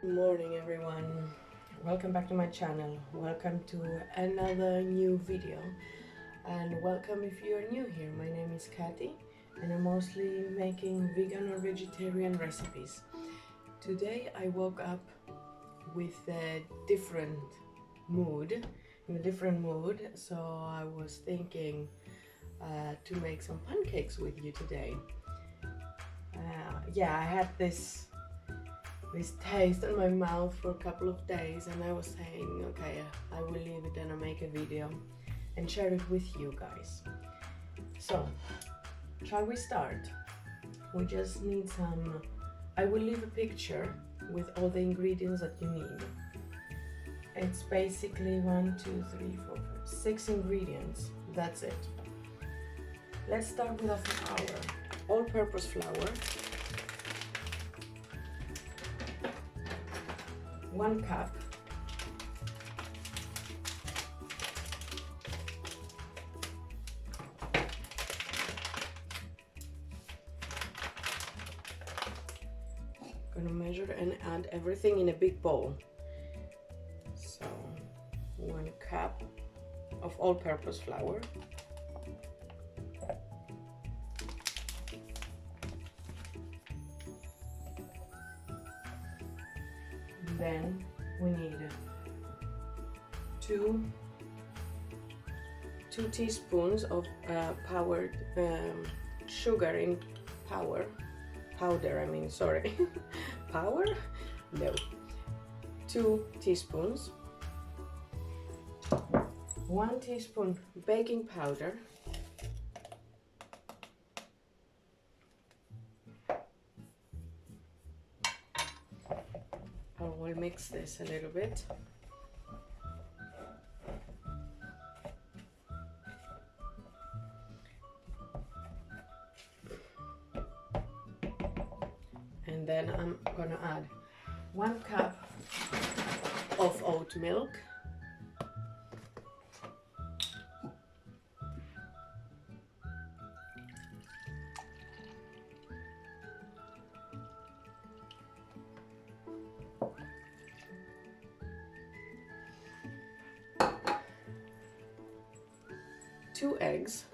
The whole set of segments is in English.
Good morning everyone, welcome back to my channel, welcome to another new video, and welcome if you're new here. My name is Katy and I'm mostly making vegan or vegetarian recipes. Today I woke up with a different mood, so I was thinking to make some pancakes with you today. I had this taste in my mouth for a couple of days and I was saying, okay, I will leave it and I'll make a video and share it with you guys. So, shall we start? We just need some, I will leave a picture with all the ingredients that you need. It's basically 6 ingredients, that's it. Let's start with our flour, all-purpose flour. 1 cup. Gonna measure and add everything in a big bowl. So 1 cup of all-purpose flour. Then we need 2 teaspoons of powdered sugar in powder. Power? No. 2 teaspoons. 1 teaspoon baking powder. I will mix this a little bit. And then I'm gonna add 1 cup of oat milk. Two eggs.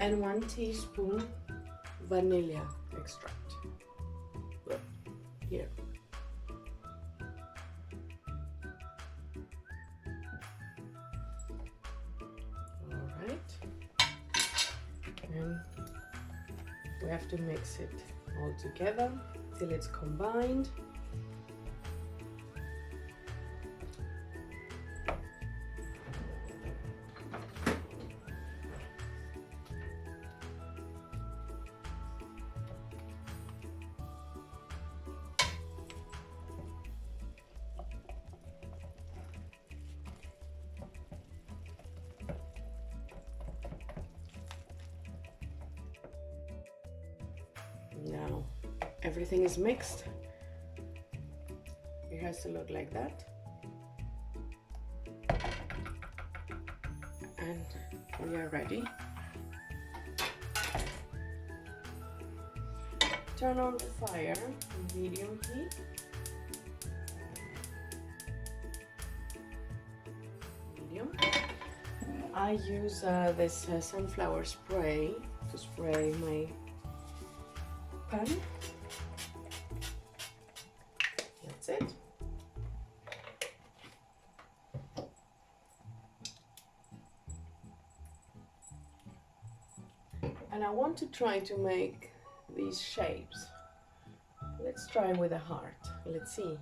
And 1 teaspoon vanilla extract. Here. Alright. And we have to mix it all together till it's combined. Now everything is mixed. It has to look like that. And we are ready. Turn on the fire, medium heat. Medium. I use this sunflower spray to spray my pan. That's it. And I want to try to make these shapes. Let's try with a heart. Let's see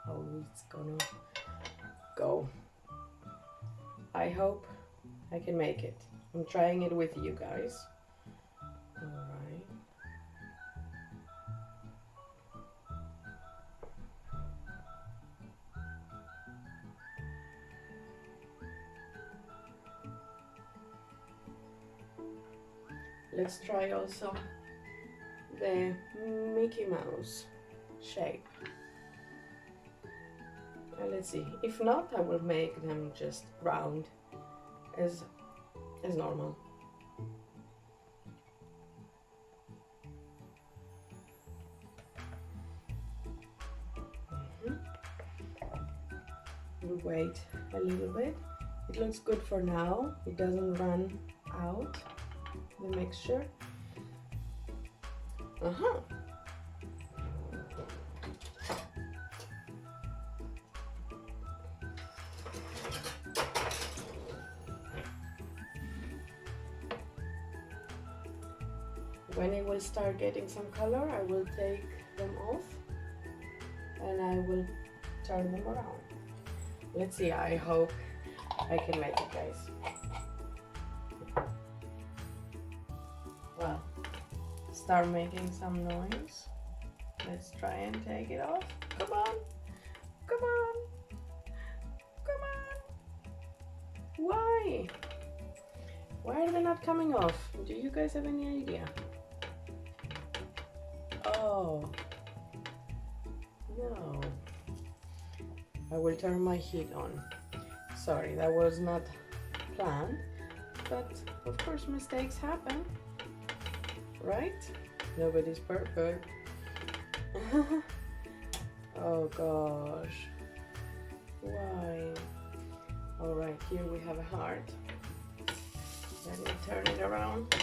how it's gonna go. I hope I can make it. I'm trying it with you guys. Alright. Let's try also the Mickey Mouse shape. And let's see, if not, I will make them just round as normal. We'll wait a little bit. It looks good for now. It doesn't run out, the mixture. When it will start getting some color, I will take them off and I will turn them around. Let's see, I hope I can make it, guys. Well, start making some noise. Let's try and take it off. Come on, come on, come on. Why? Why are they not coming off? Do you guys have any idea? Oh, no. I will turn my heat on. Sorry, that was not planned, but of course mistakes happen, right? Nobody's perfect. Oh gosh, why? All right, here we have a heart. Let me turn it around.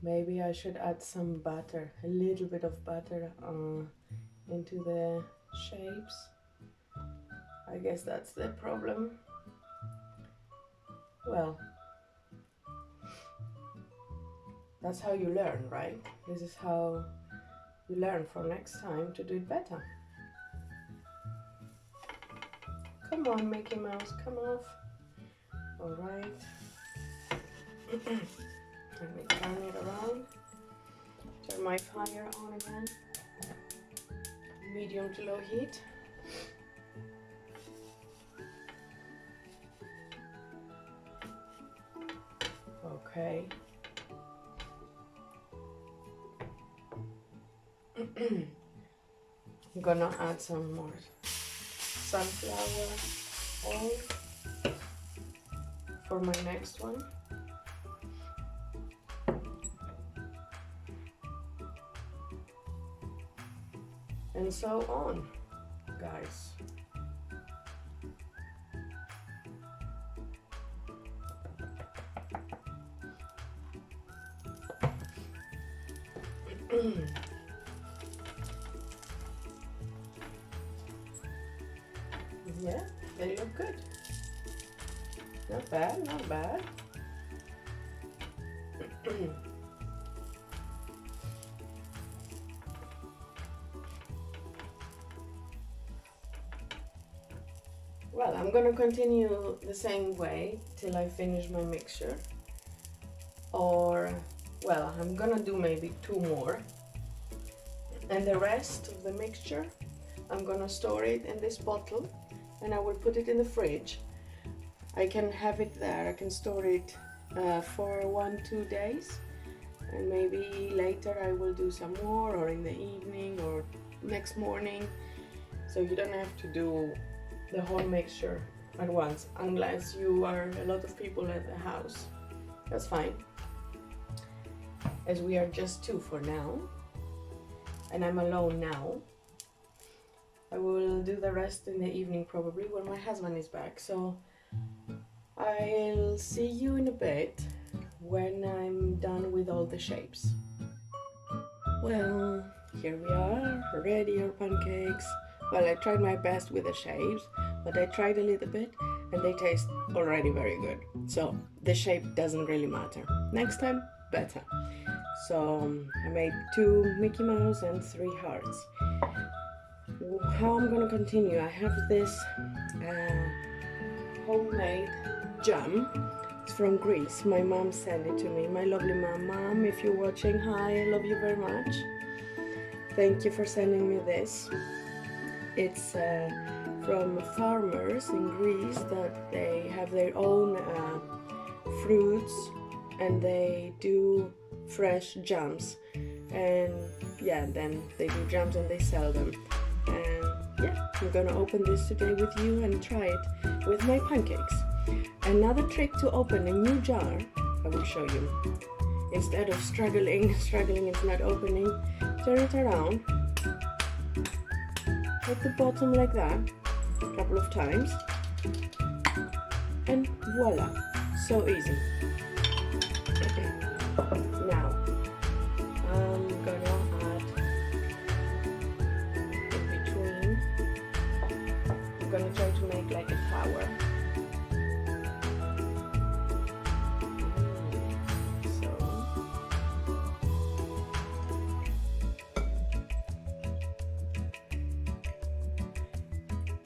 Maybe I should add some butter, a little bit of butter into the shapes. I guess that's the problem. Well, that's how you learn, right? This is how you learn for next time to do it better. Come on, Mickey Mouse, come off. All right. Let me turn it around. Turn my fire on again. Medium to low heat. Okay. I'm gonna add some more sunflower oil for my next one. And so on, guys. Yeah, they look good. Not bad, not bad. Well, I'm gonna continue the same way till I finish my mixture. Or, well, I'm gonna do maybe 2 more. And the rest of the mixture, I'm gonna store it in this bottle and I will put it in the fridge. I can have it there, I can store it for 1-2 days. And maybe later I will do some more, or in the evening or next morning. So you don't have to do the whole mixture at once, unless you are a lot of people at the house. That's fine, as we are just 2 for now, and I'm alone now. I will do the rest in the evening, probably when my husband is back. So I'll see you in a bit when I'm done with all the shapes. Well, here we are, ready our pancakes. Well, I tried my best with the shapes, but I tried a little bit and they taste already very good. So the shape doesn't really matter. Next time, better. So I made 2 Mickey Mouse and 3 hearts. How I'm gonna continue, I have this homemade jam. It's from Greece. My mom sent it to me. My lovely mom. Mom, if you're watching, hi, I love you very much. Thank you for sending me this. It's from farmers in Greece that they have their own fruits and they do fresh jams, and yeah, then they do jams and they sell them. And yeah, I'm gonna open this today with you and try it with my pancakes. Another trick to open a new jar, I will show you. Instead of struggling it's not opening, turn it around at the bottom like that a couple of times, and voila, so easy. Now I'm gonna add in between, I'm gonna try to make like a tower.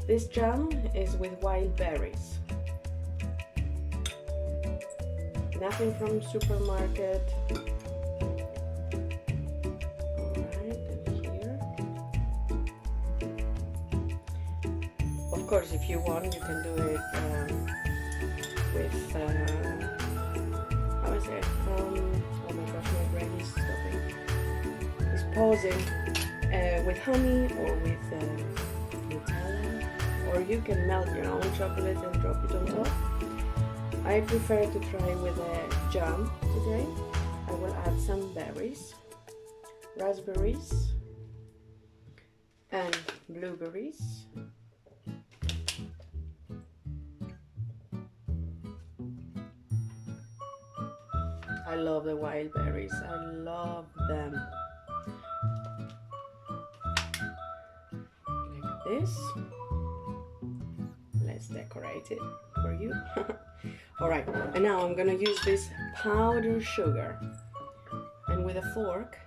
This jam is with wild berries. Nothing from supermarket. Alright, and here. Of course, if you want, you can do it with, how is it? Oh my gosh, my brain is stopping. It's pausing. With honey or with Nutella. Or you can melt your own chocolate and drop it on top. I prefer to try with a jam today. I will add some berries, raspberries and blueberries. I love the wild berries, I love them. Like this. Let's decorate it for you. Alright, and now I'm gonna use this powdered sugar, and with a fork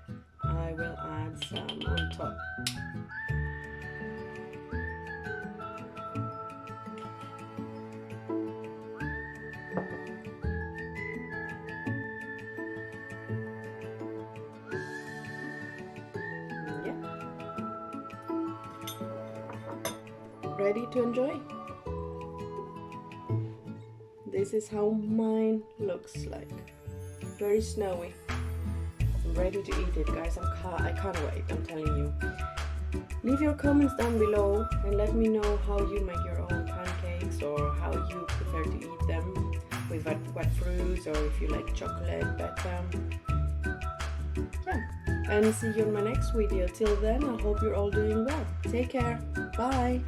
I will add some on top. Yeah. Ready to enjoy? This is how mine looks like. Very snowy. I'm ready to eat it, guys. I can't wait, I'm telling you. Leave your comments down below and let me know how you make your own pancakes, or how you prefer to eat them, with what fruits, or if you like chocolate better. Yeah, and see you in my next video. Till then, I hope you're all doing well. Take care. Bye.